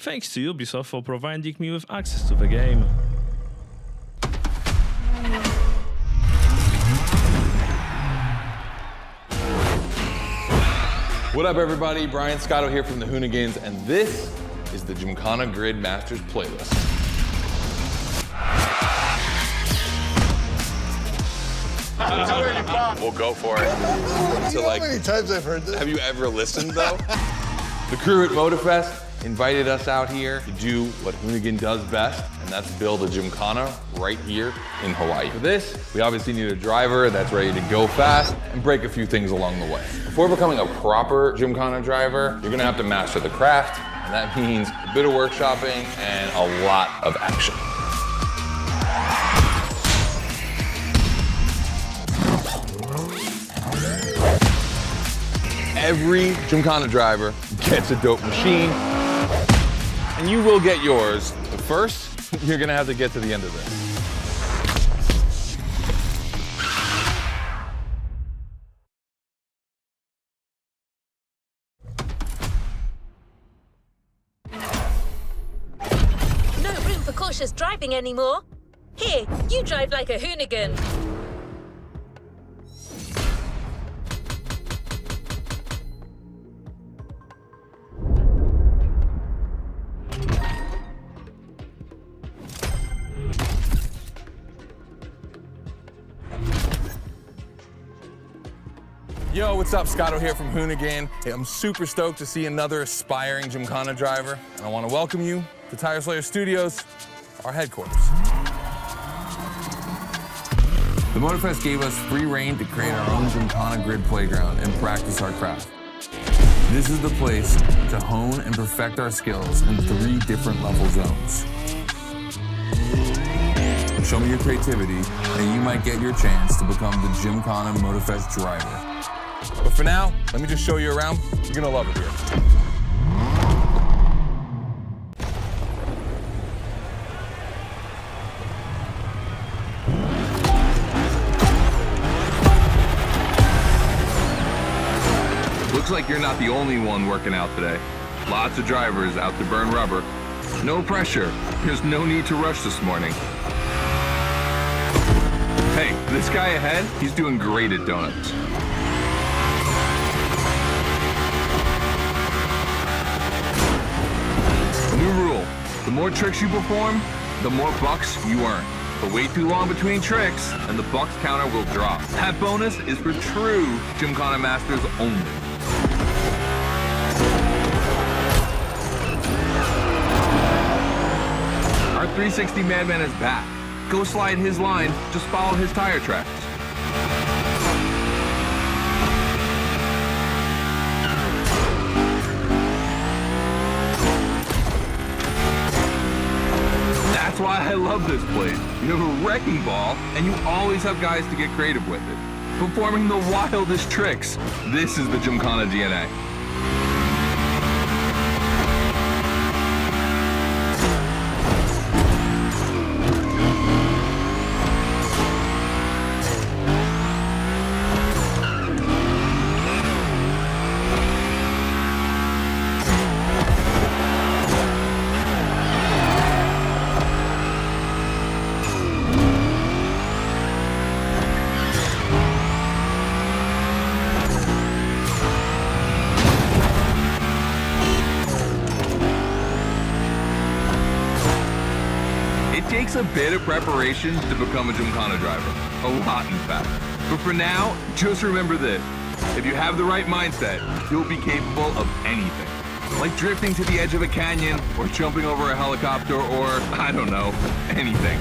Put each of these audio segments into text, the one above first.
Thanks to Ubisoft for providing me with access to the game. What up everybody, Brian Scotto here from the Hoonigans, and this is the Gymkhana Grid Masters playlist. We'll go for it. You know how many times I've heard this? Have you ever listened though? The crew at Motorfest invited us out here to do what Hoonigan does best, and that's build a Gymkhana right here in Hawaii. For this, we obviously need a driver that's ready to go fast and break a few things along the way. Before becoming a proper Gymkhana driver, you're gonna have to master the craft, and that means a bit of workshopping and a lot of action. Every Gymkhana driver gets a dope machine, and you will get yours. But first, you're gonna have to get to the end of this. No room for cautious driving anymore. Here, you drive like a Hoonigan. Yo, what's up? Scotto here from Hoonigan. Hey, I'm super stoked to see another aspiring Gymkhana driver, and I want to welcome you to Tire Slayer Studios, our headquarters. The Motorfest gave us free reign to create our own Gymkhana grid playground and practice our craft. This is the place to hone and perfect our skills in 3 different level zones. Show me your creativity, and you might get your chance to become the Gymkhana Motorfest driver. But for now, let me just show you around. You're gonna love it here. Looks like you're not the only one working out today. Lots of drivers out to burn rubber. No pressure. There's no need to rush this morning. Hey, this guy ahead, he's doing great at donuts. New rule, the more tricks you perform, the more bucks you earn. But wait too long between tricks, and the bucks counter will drop. That bonus is for true Gymkhana Masters only. Our 360 Madman is back. Go slide his line, just follow his tire tracks. That's why I love this place. You have a wrecking ball, and you always have guys to get creative with it. Performing the wildest tricks. This is the Gymkhana DNA. It takes a bit of preparation to become a Gymkhana driver. A lot, in fact. But for now, just remember this. If you have the right mindset, you'll be capable of anything. Like drifting to the edge of a canyon, or jumping over a helicopter, or, I don't know, anything.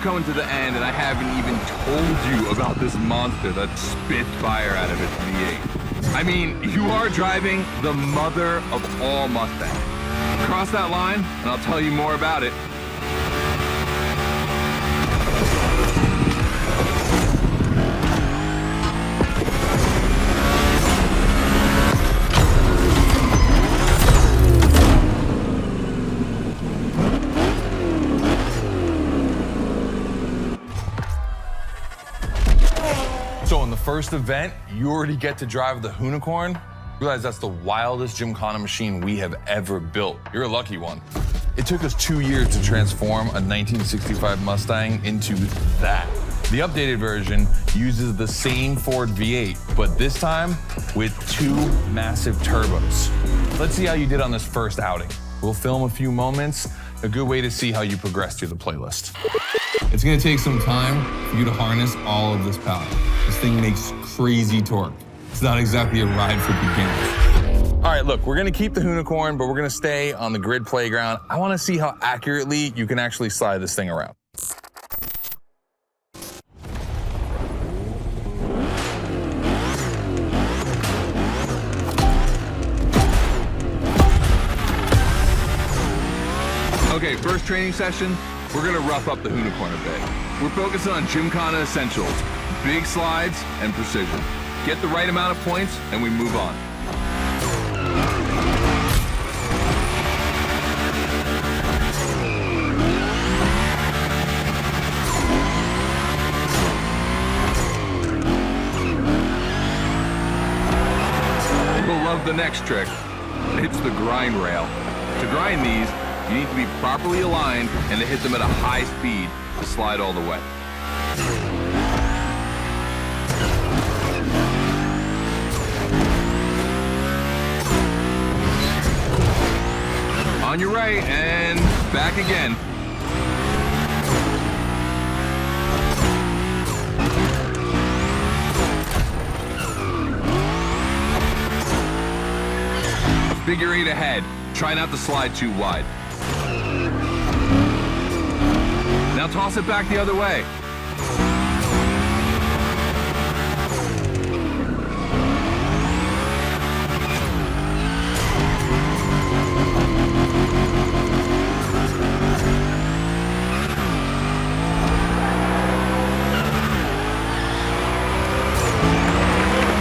Coming to the end, and I haven't even told you about this monster that spits fire out of its V8. I mean, you are driving the mother of all Mustangs. Cross that line, and I'll tell you more about it. first event, you already get to drive the Hoonigan. Realize that's the wildest Gymkhana machine we have ever built. You're a lucky one. It took us 2 years to transform a 1965 Mustang into that. The updated version uses the same Ford V8, but this time with 2 massive turbos. Let's see how you did on this first outing. We'll film a few moments, a good way to see how you progress through the playlist. It's gonna take some time for you to harness all of this power. This thing makes crazy torque. It's not exactly a ride for beginners. All right, look, we're gonna keep the Hoonigan, but we're gonna stay on the grid playground. I wanna see how accurately you can actually slide this thing around. Okay, first training session, we're gonna rough up the Hoonigan a bit. We're focusing on Gymkhana essentials, big slides and precision. Get the right amount of points and we move on. You'll love the next trick. It's the grind rail. To grind these, you need to be properly aligned and to hit them at a high speed to slide all the way. On your right and back again. Figure 8 ahead. Try not to slide too wide. Now toss it back the other way.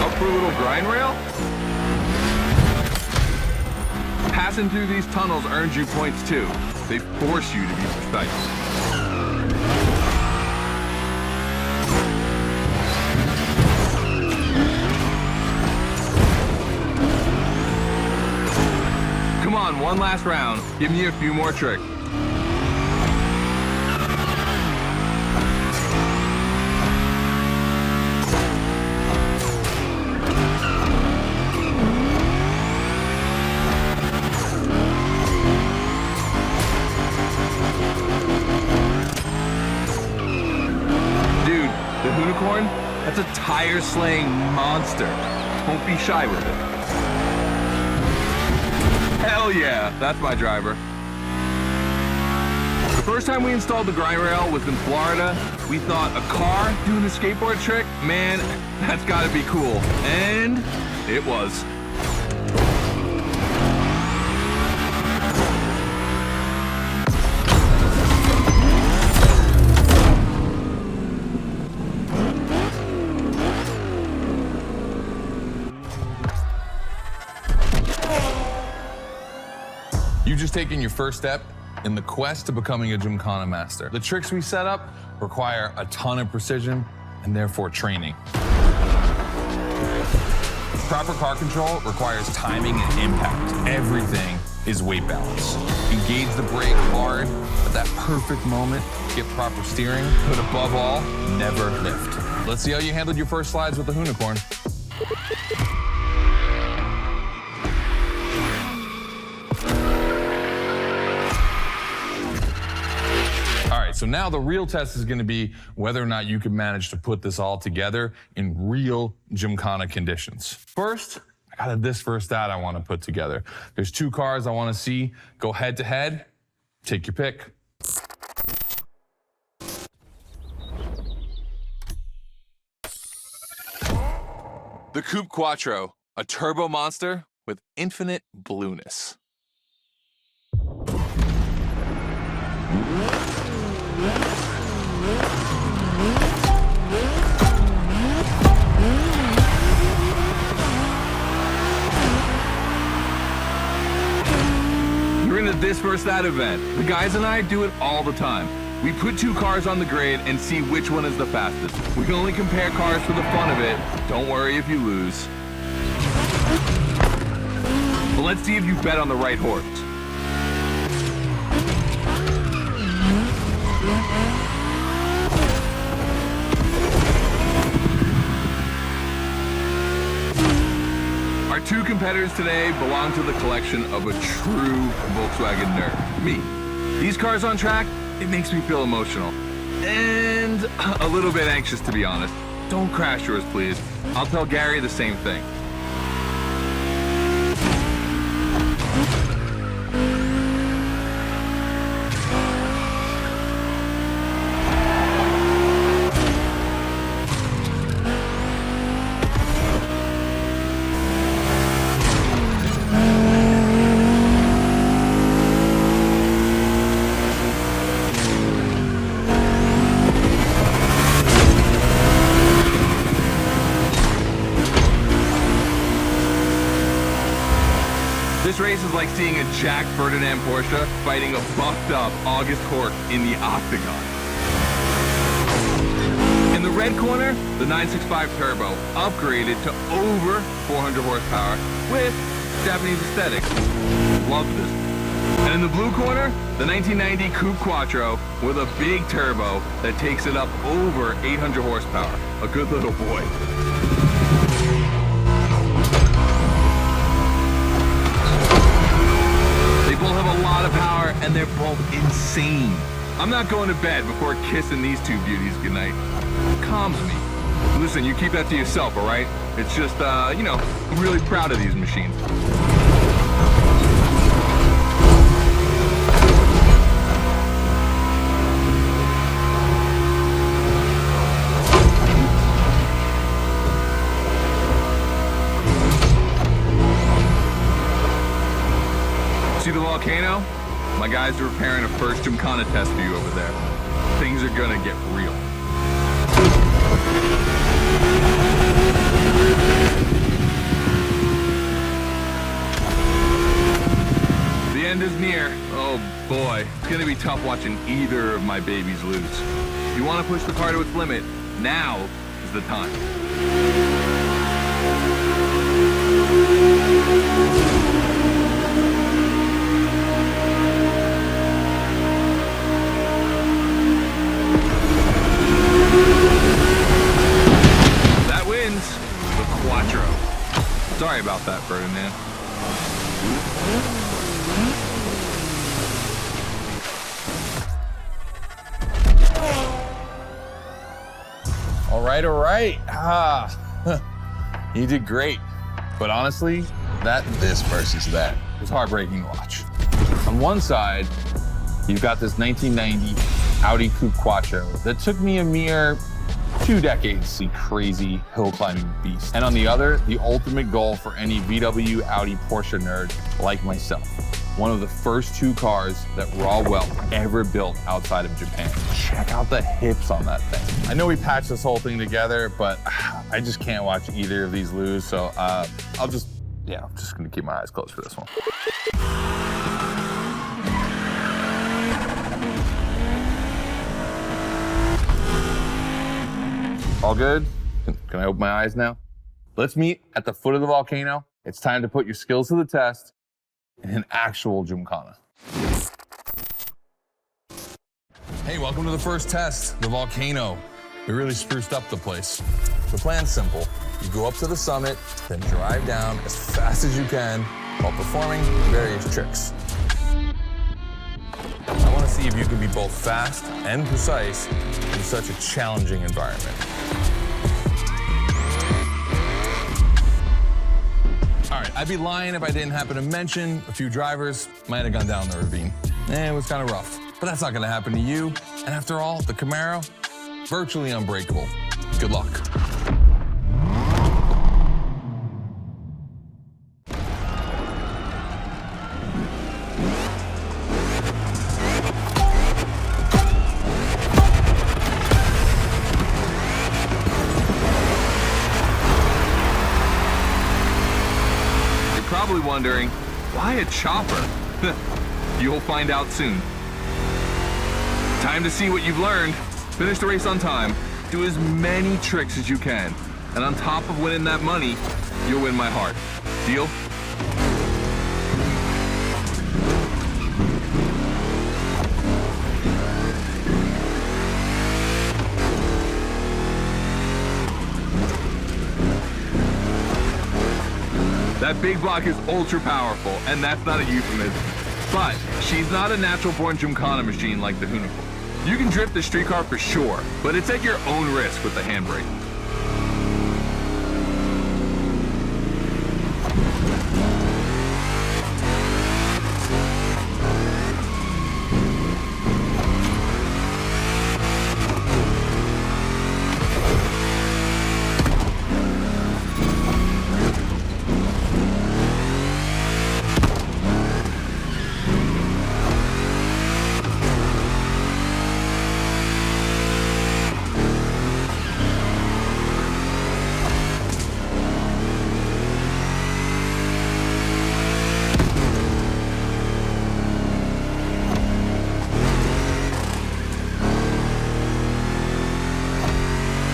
Up for a little grind rail? Passing through these tunnels earns you points too. They force you to be precise. Come on, one last round. Give me a few more tricks. Dude, the Hoonigan, that's a tire-slaying monster. Don't be shy with it. Hell yeah, that's my driver. The first time we installed the grind rail was in Florida. We thought a car doing a skateboard trick, man, that's gotta be cool. And it was. You've just taken your first step in the quest to becoming a Gymkhana master. The tricks we set up require a ton of precision and therefore training. Proper car control requires timing and impact. Everything is weight balance. Engage the brake hard at that perfect moment, get proper steering, but above all, never lift. Let's see how you handled your first slides with the Hoonigan. All right, so now the real test is gonna be whether or not you can manage to put this all together in real Gymkhana conditions. First, I got this first stat I wanna put together. There's 2 cars I wanna see go head to head. Take your pick. The Coupe Quattro, a turbo monster with infinite blueness. You're into this versus that event. The guys and I do it all the time. We put 2 cars on the grid and see which one is the fastest. We can only compare cars for the fun of it. Don't worry if you lose. But let's see if you bet on the right horse. Our 2 competitors today belong to the collection of a true Volkswagen nerd, me. These cars on track, it makes me feel emotional. And a little bit anxious, to be honest. Don't crash yours, please. I'll tell Gary the same thing. This race is like seeing a Jack Ferdinand Porsche fighting a buffed up August Hork in the octagon. In the red corner, the 965 Turbo, upgraded to over 400 horsepower with Japanese aesthetics. Love this. And in the blue corner, the 1990 Coupe Quattro with a big turbo that takes it up over 800 horsepower. A good little boy. They both have a lot of power and they're both insane. I'm not going to bed before kissing these 2 beauties goodnight. It calms me. Listen, you keep that to yourself, all right? It's just, you know, I'm really proud of these machines. See the Volkhana? My guys are preparing a first Gymkhana test for you over there. Things are gonna get real. The end is near. Oh boy, it's gonna be tough watching either of my babies lose. If you wanna push the car to its limit, now is the time. That wins the Quattro. Sorry about that, Ferdinand. All right. You did great. But honestly, this versus that was heartbreaking to watch. On one side, you've got this 1990 Audi Coupe Quattro that took me a mere 2 decades to see crazy hill climbing beast. And on the other, the ultimate goal for any VW, Audi, Porsche nerd like myself. One of the first 2 cars that Raw Welt ever built outside of Japan. Check out the hips on that thing. I know we patched this whole thing together, but I just can't watch either of these lose. So I'm just gonna keep my eyes closed for this one. All good? Can I open my eyes now? Let's meet at the foot of the volcano. It's time to put your skills to the test in an actual Gymkhana. Hey, welcome to the first test, the volcano. We really spruced up the place. The plan's simple. You go up to the summit, then drive down as fast as you can while performing various tricks. I want to see if you can be both fast and precise in such a challenging environment. All right, I'd be lying if I didn't happen to mention a few drivers might have gone down the ravine. It was kind of rough, but that's not going to happen to you. And after all, the Camaro, virtually unbreakable. Good luck. Probably wondering, why a chopper? You'll find out soon. Time to see what you've learned. Finish the race on time. Do as many tricks as you can. And on top of winning that money, you'll win my heart. Deal? That big block is ultra powerful, and that's not a euphemism. But she's not a natural-born Gymkhana machine like the Hoonigan. You can drift the street car for sure, but it's at your own risk with the handbrake.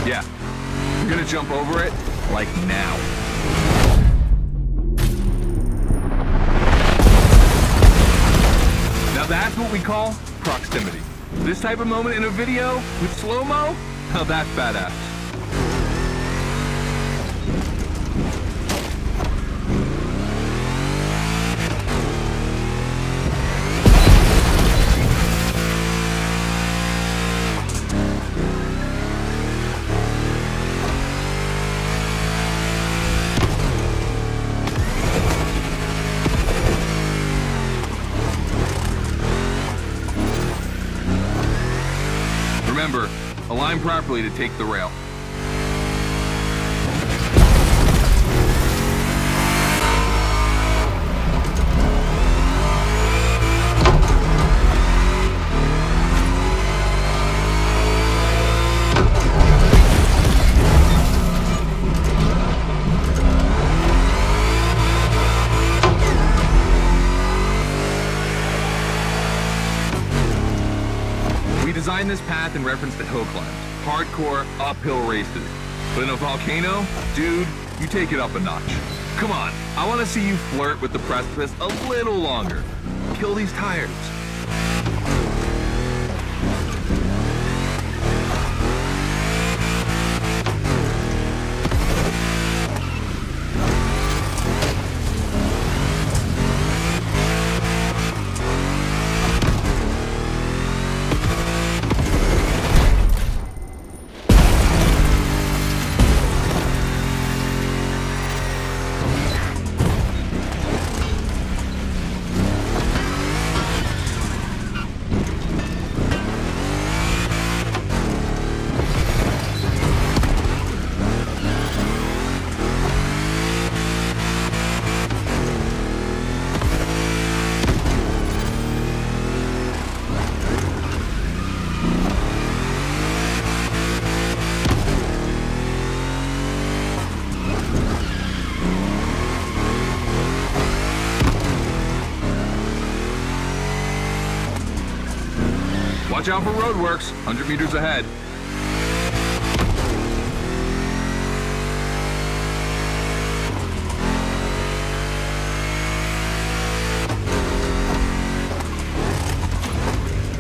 Yeah, you're gonna jump over it, like now. Now that's what we call proximity. This type of moment in a video with slow-mo, now that's badass. Remember, align properly to take the rail. We designed this path in reference to hill climbs, hardcore uphill races. But in a Volkhana, dude, you take it up a notch. Come on, I want to see you flirt with the precipice a little longer. Kill these tires. Watch out for roadworks, 100 meters ahead.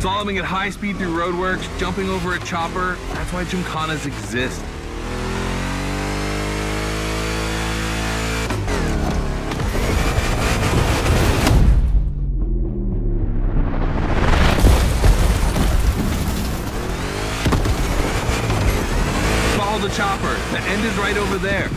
Slaloming at high speed through roadworks, jumping over a chopper, that's why Gymkhanas exist. The chopper. The end is right over there.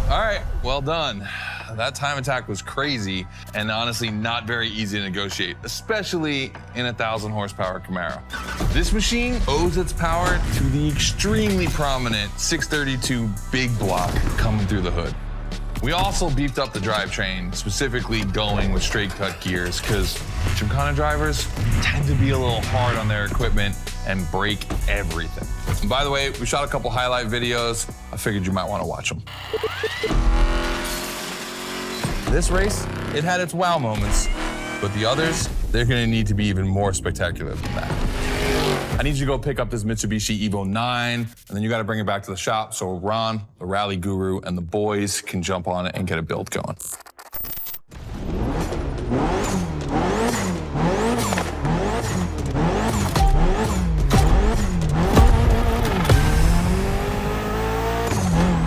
All right, well done. that time attack was crazy and honestly not very easy to negotiate, especially in a 1,000 horsepower Camaro. This machine owes its power to the extremely prominent 632 big block coming through the hood. We also beefed up the drivetrain, specifically going with straight cut gears, because Gymkhana drivers tend to be a little hard on their equipment and break everything. And by the way, we shot a couple highlight videos. I figured you might want to watch them. This race, it had its wow moments, but the others, they're gonna need to be even more spectacular than that. I need you to go pick up this Mitsubishi Evo 9, and then you gotta bring it back to the shop so Ron, the rally guru, and the boys can jump on it and get a build going.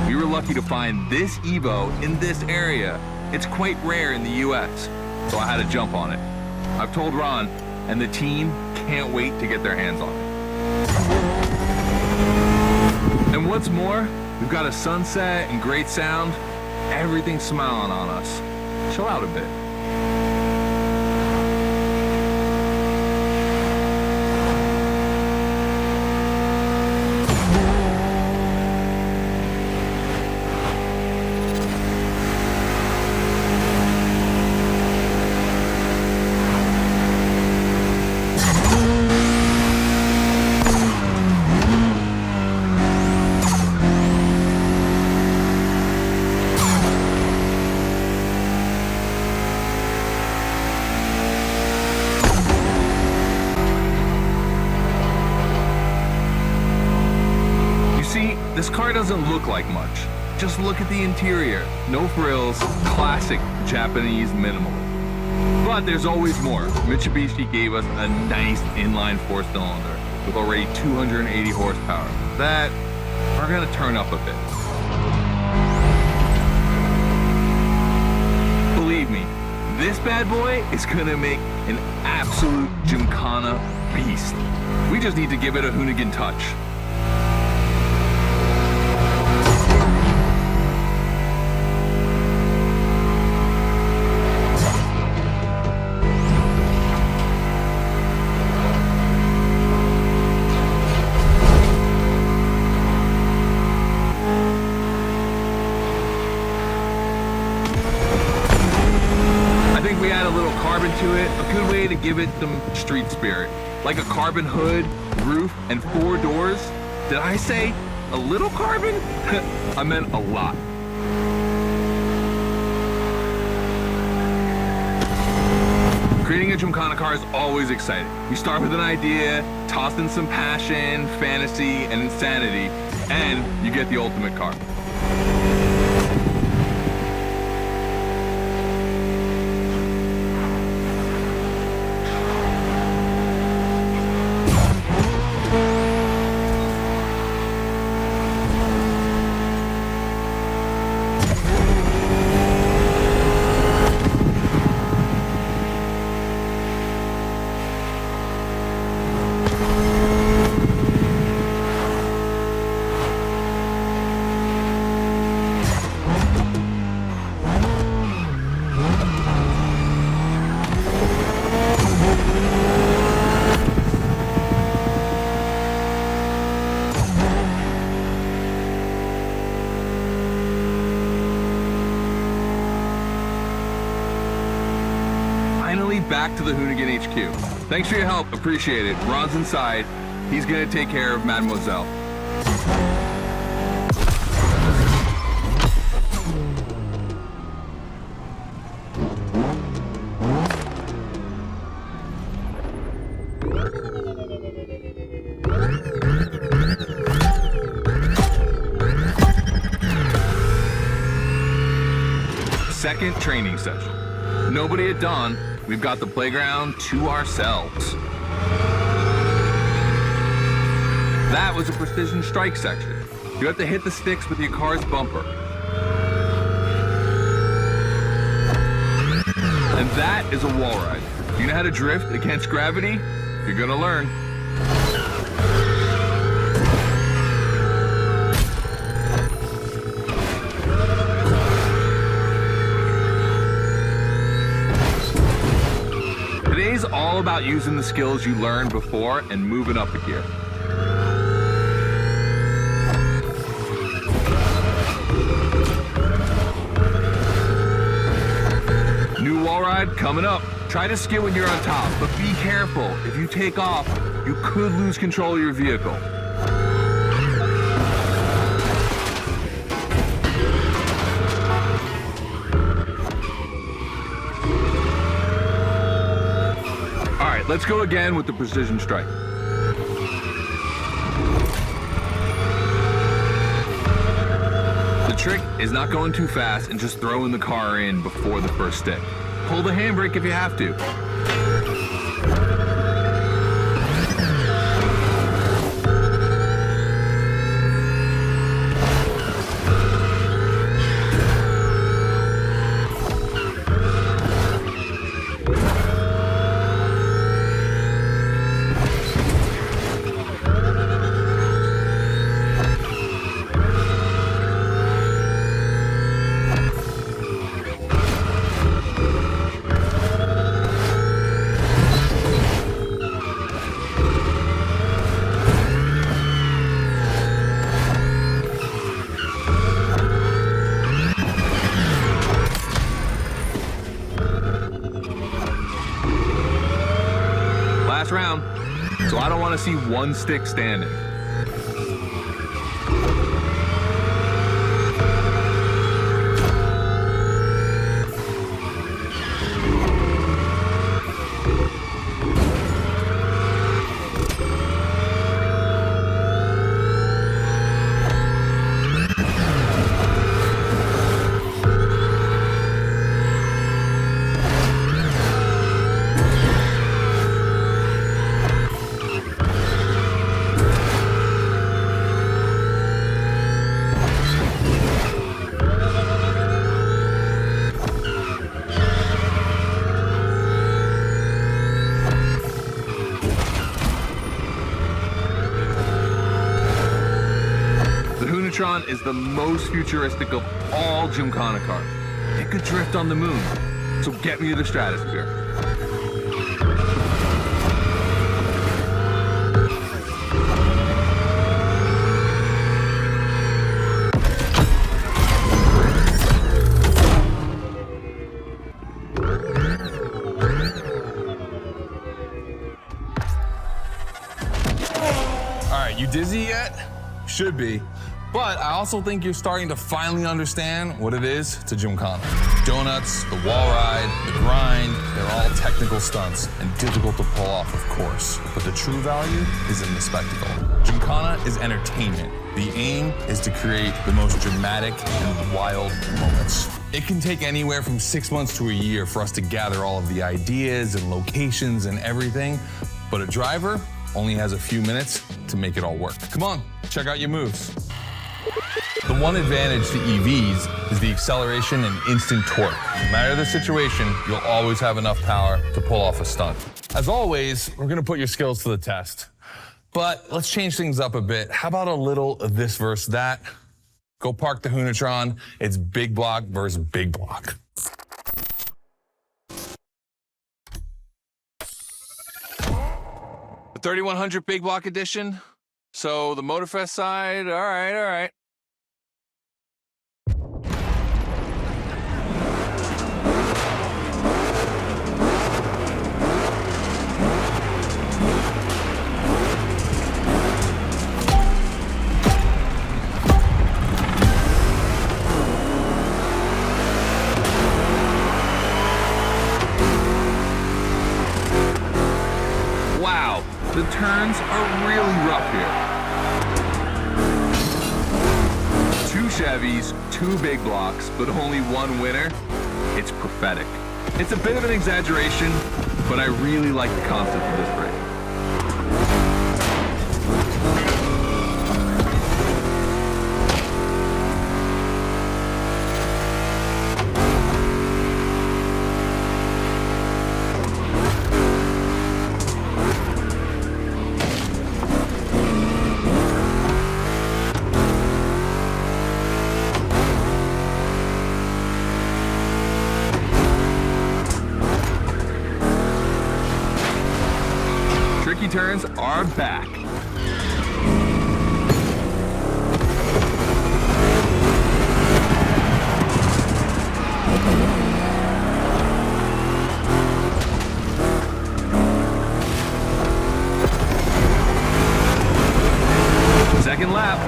We were lucky to find this Evo in this area. It's quite rare in the US, so I had to jump on it. I've told Ron, and the team can't wait to get their hands on it. And what's more, we've got a sunset and great sound. Everything's smiling on us. Chill out a bit. This car doesn't look like much. Just look at the interior. No frills, classic Japanese minimalism. But there's always more. Mitsubishi gave us a nice inline four-cylinder with already 280 horsepower that are gonna turn up a bit. Believe me, this bad boy is gonna make an absolute Gymkhana beast. We just need to give it a Hoonigan touch. To it, a good way to give it some street spirit. Like a carbon hood, roof, and 4 doors. Did I say a little carbon? I meant a lot. Creating a Gymkhana car is always exciting. You start with an idea, toss in some passion, fantasy, and insanity, and you get the ultimate car. Back to the Hoonigan HQ. Thanks for your help, appreciate it. Ron's inside. He's gonna take care of Mademoiselle. Second training session. Nobody at dawn. We've got the playground to ourselves. That was a precision strike section. You have to hit the sticks with your car's bumper. And that is a wall ride. You know how to drift against gravity? You're gonna learn. is all about using the skills you learned before and moving up a gear. New wall ride coming up. Try to skid when you're on top, but be careful. If you take off, you could lose control of your vehicle. All right, let's go again with the precision strike. The trick is not going too fast and just throwing the car in before the first stick. Pull the handbrake if you have to. Round, so I don't want to see one stick standing. Is the most futuristic of all Gymkhana cars. It could drift on the moon, so get me to the stratosphere. All right, you dizzy yet? Should be. But I also think you're starting to finally understand what it is to Gymkhana. Donuts, the wall ride, the grind, they're all technical stunts and difficult to pull off, of course. But the true value is in the spectacle. Gymkhana is entertainment. The aim is to create the most dramatic and wild moments. It can take anywhere from 6 months to a year for us to gather all of the ideas and locations and everything, but a driver only has a few minutes to make it all work. Come on, check out your moves. The one advantage to EVs is the acceleration and instant torque. No matter the situation, you'll always have enough power to pull off a stunt. As always, we're gonna put your skills to the test. But let's change things up a bit. How about a little of this versus that? Go park the Hoonatron. It's big block versus big block. The 3100 big block edition. So the Motorfest side, all right. Wow, the turns are really rough here. 2 Chevys, 2 big blocks, but only 1 winner. It's prophetic. It's a bit of an exaggeration, but I really like the concept of this break. tricky turns are back. Second lap.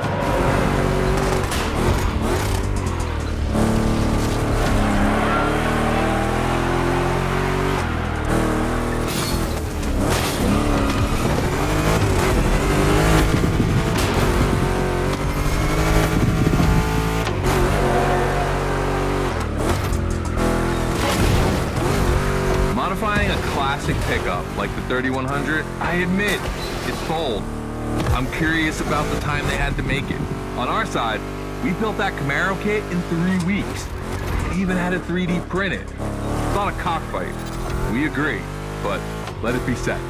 Modifying a classic pickup like the 3100, I admit, it's bold. I'm curious about the time they had to make it. On our side, we built that Camaro kit in 3 weeks. We even had it 3D printed. It's not a cockfight. We agree, but let it be said.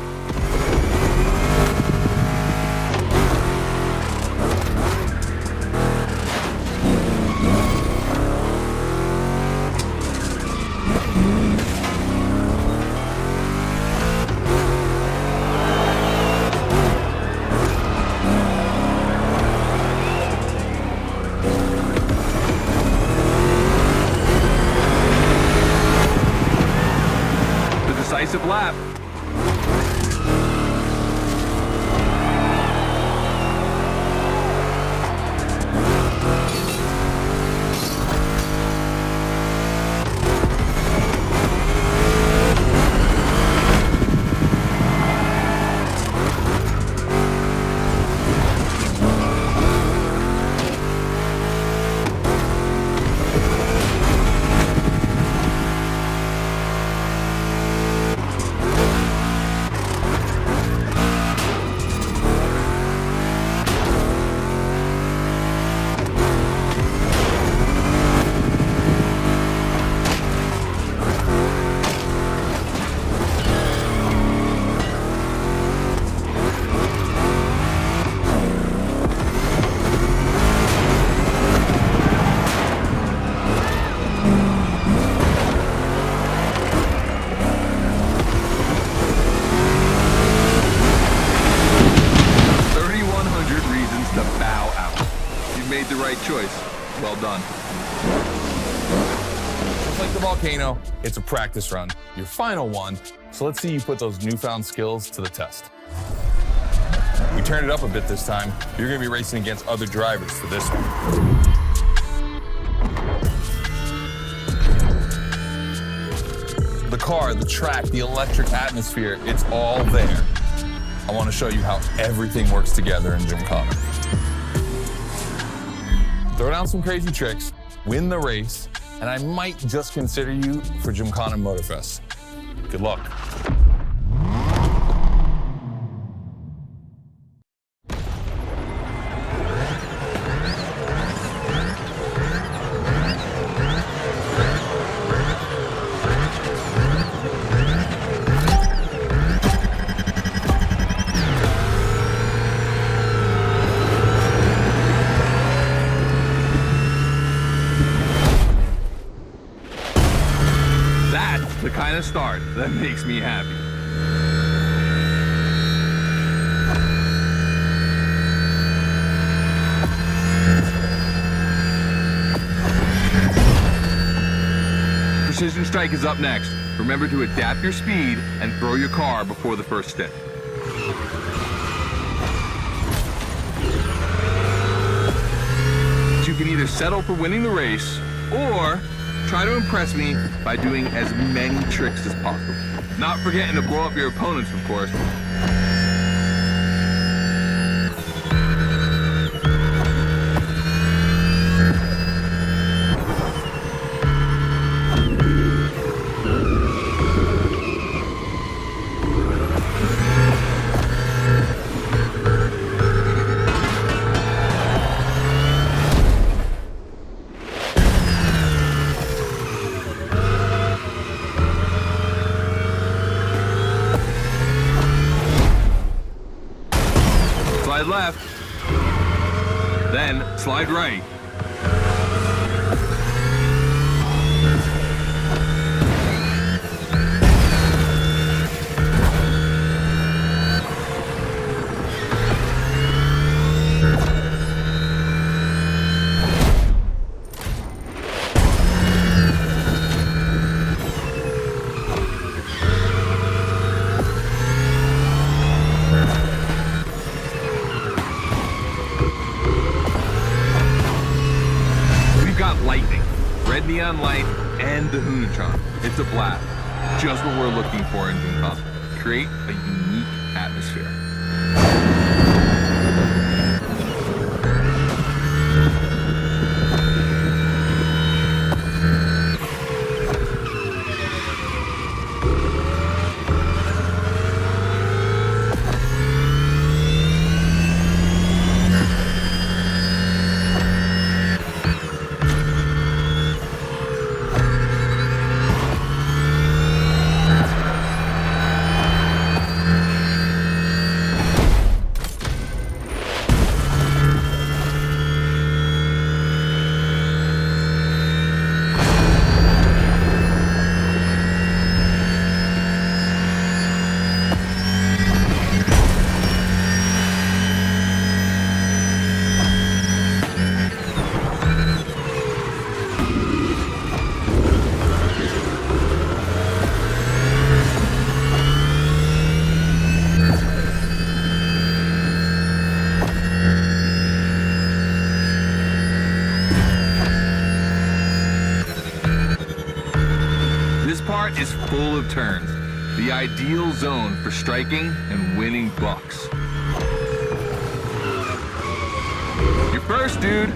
Decisive lap. The right choice. Well done. Just like the Volkhana, it's a practice run, your final one. So let's see you put those newfound skills to the test. We turned it up a bit this time. You're gonna be racing against other drivers for this one. The car, the track, the electric atmosphere, it's all there. I want to show you how everything works together in Gymkhana. Throw down some crazy tricks, win the race, and I might just consider you for Gymkhana Motorfest. Good luck. The kind of start that makes me happy. Precision Strike is up next. Remember to adapt your speed and throw your car before the first stint. You can either settle for winning the race or try to impress me by doing as many tricks as possible. Not forgetting to blow up your opponents, of course. Slide left, then slide right. neon light, and the Hoonatron. It's a blast. Just what we're looking for in Gymkhana. Create a unique atmosphere. Is full of turns, the ideal zone for striking and winning bucks. You're first, dude.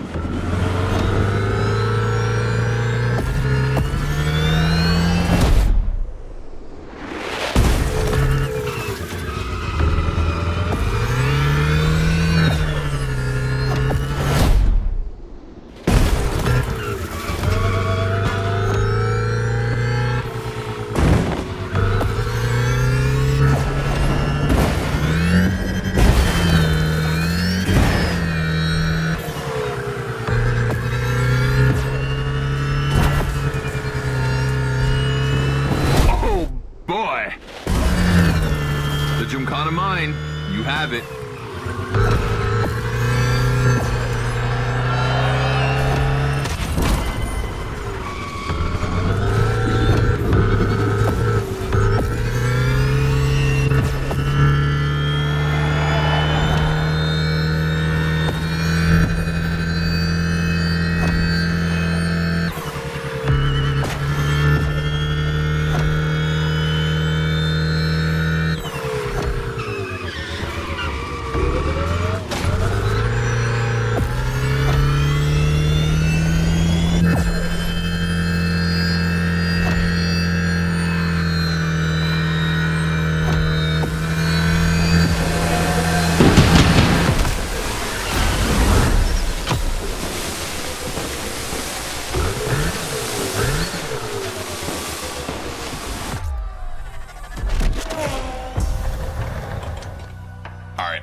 Gymkhana mine, you have it.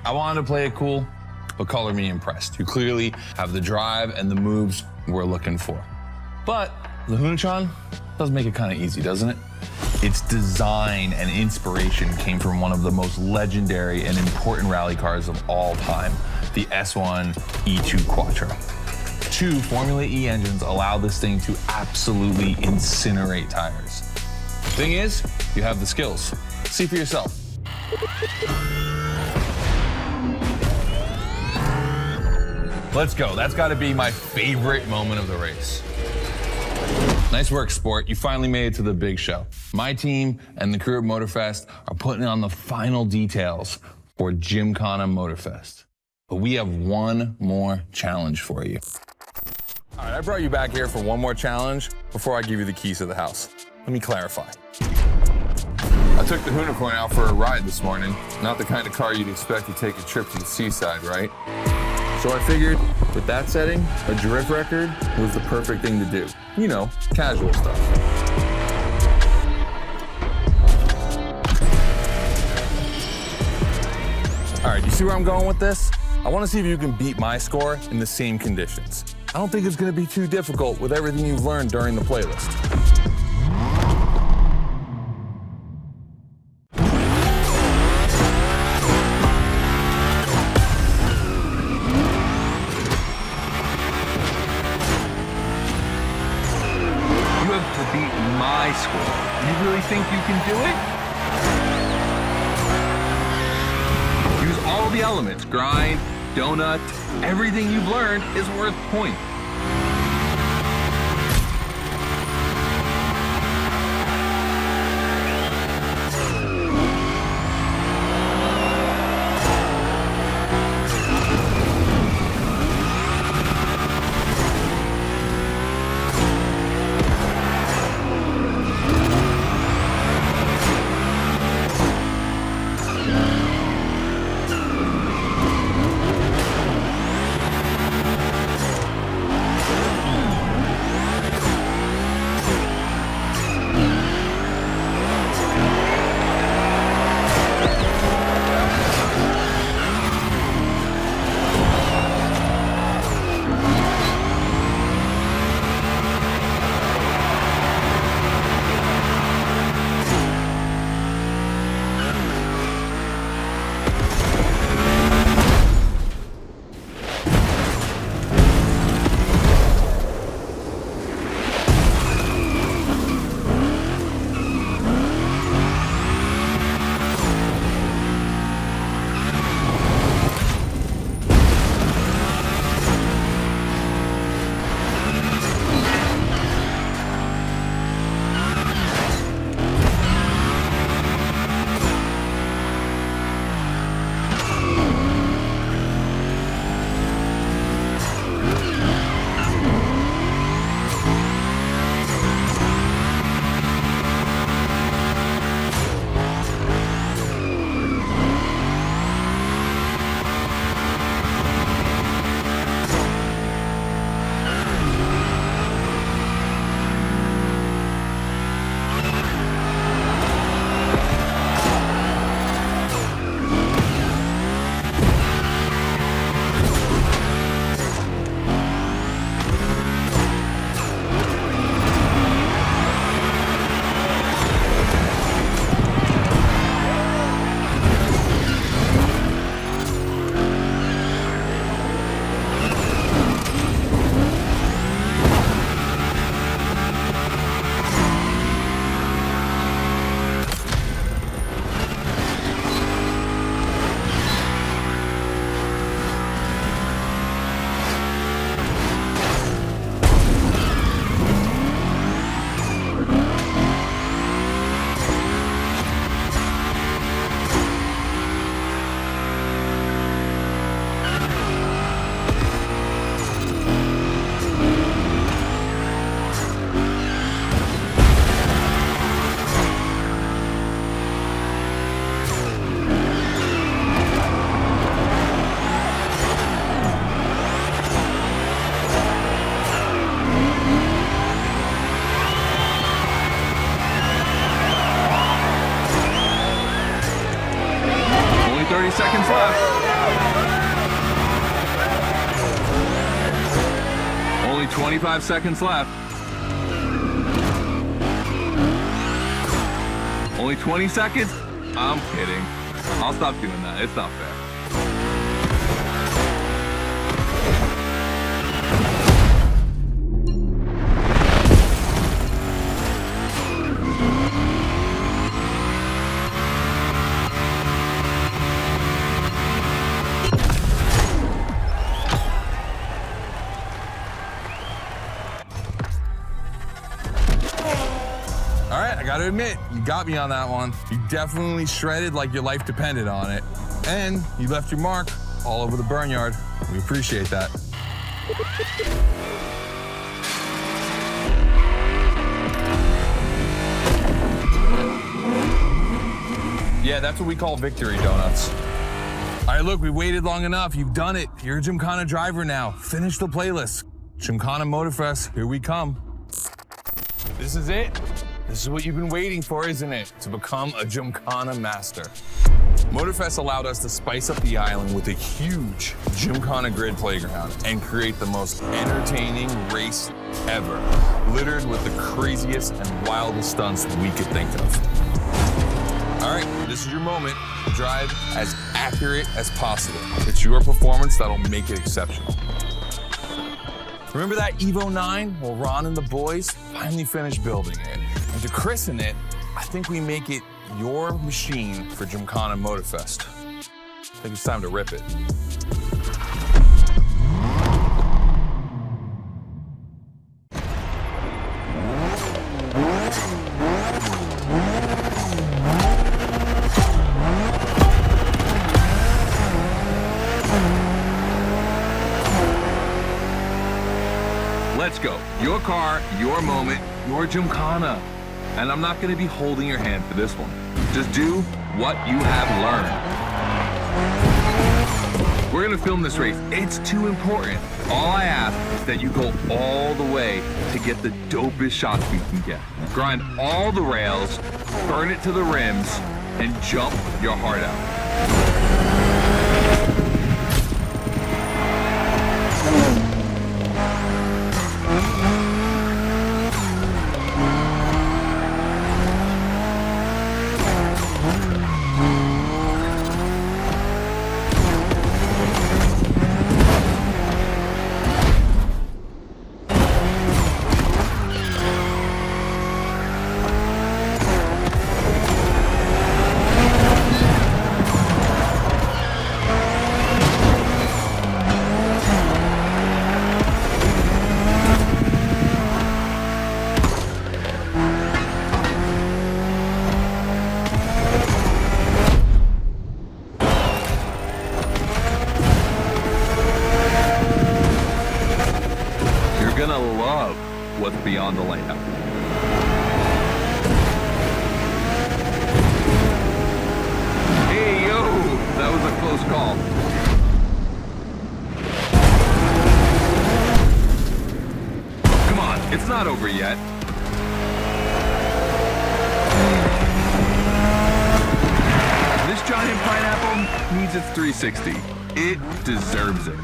I wanted to play it cool, but color me impressed. You clearly have the drive and the moves we're looking for. But the Hoonatron does make it kind of easy, doesn't it? Its design and inspiration came from one of the most legendary and important rally cars of all time, the S1 E2 Quattro. 2 Formula E engines allow this thing to absolutely incinerate tires. Thing is, you have the skills. See for yourself. Let's go. That's got to be my favorite moment of the race. Nice work, Sport. You finally made it to the big show. My team and the crew at Motorfest are putting on the final details for Gymkhana Motorfest. But we have one more challenge for you. All right, I brought you back here for one more challenge before I give you the keys to the house. Let me clarify. I took the Hoonigan out for a ride this morning. Not the kind of car you'd expect to take a trip to the seaside, right? So I figured, with that setting, a drift record was the perfect thing to do. You know, casual stuff. All right, you see where I'm going with this? I want to see if you can beat my score in the same conditions. I don't think it's going to be too difficult with everything you've learned during the playlist. My score. You really think you can do it? Use all the elements. Grind, donut, everything you've learned is worth points. seconds left. Only 25 seconds left. Only 20 seconds? I'm kidding. I'll stop doing that. It's not fair. All right, I gotta admit, you got me on that one. You definitely shredded like your life depended on it. And you left your mark all over the Burnyard. We appreciate that. Yeah, that's what we call victory donuts. All right, look, we waited long enough. You've done it. You're a Gymkhana driver now. Finish the playlist. Gymkhana Motorfest, here we come. This is it. This is what you've been waiting for, isn't it? To become a Gymkhana master. Motorfest allowed us to spice up the island with a huge Gymkhana grid playground and create the most entertaining race ever, littered with the craziest and wildest stunts we could think of. All right, this is your moment. Drive as accurate as possible. It's your performance that'll make it exceptional. Remember that Evo 9? Well, Ron and the boys finally finished building it. And to christen it, I think we make it your machine for Gymkhana Motorfest. I think it's time to rip it. Let's go. Your car, your moment, your Gymkhana. And I'm not gonna be holding your hand for this one. Just do what you have learned. We're gonna film this race. It's too important. All I ask is that you go all the way to get the dopest shots we can get. Grind all the rails, burn it to the rims, and jump your heart out. What's beyond the layout. Hey, yo, that was a close call. Come on, it's not over yet. This giant pineapple needs its 360. It deserves it.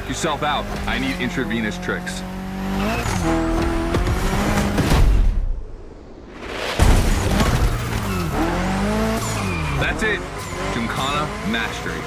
Yourself out. I need intravenous tricks. That's it. Gymkhana mastery.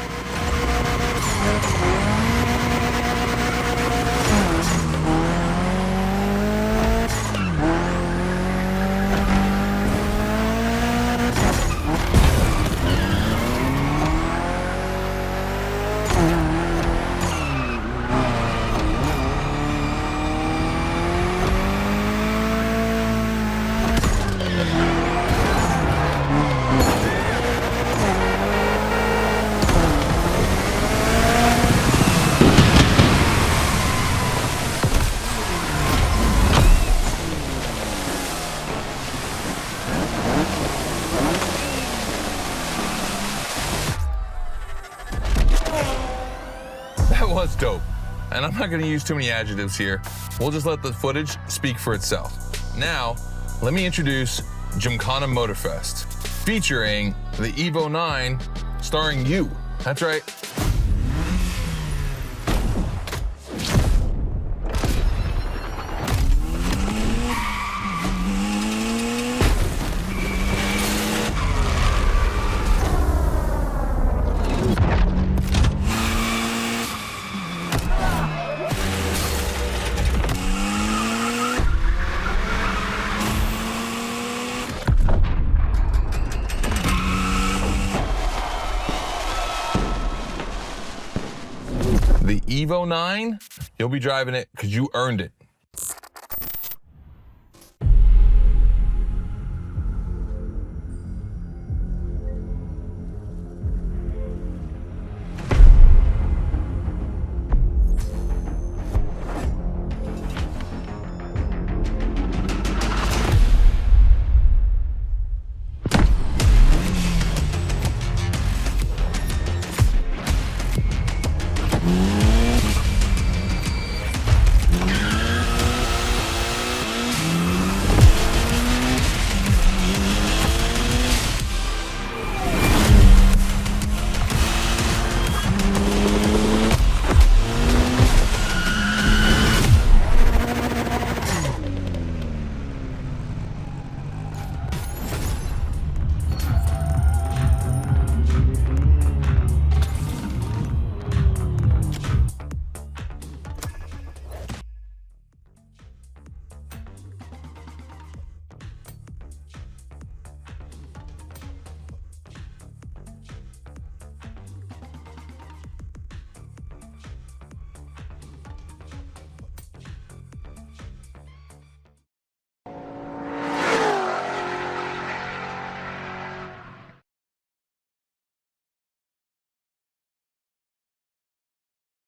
It's dope. And I'm not gonna use too many adjectives here. We'll just let the footage speak for itself. Now, let me introduce Gymkhana Motorfest, featuring the Evo 9, starring you. That's right. The Evo 9, you'll be driving it because you earned it.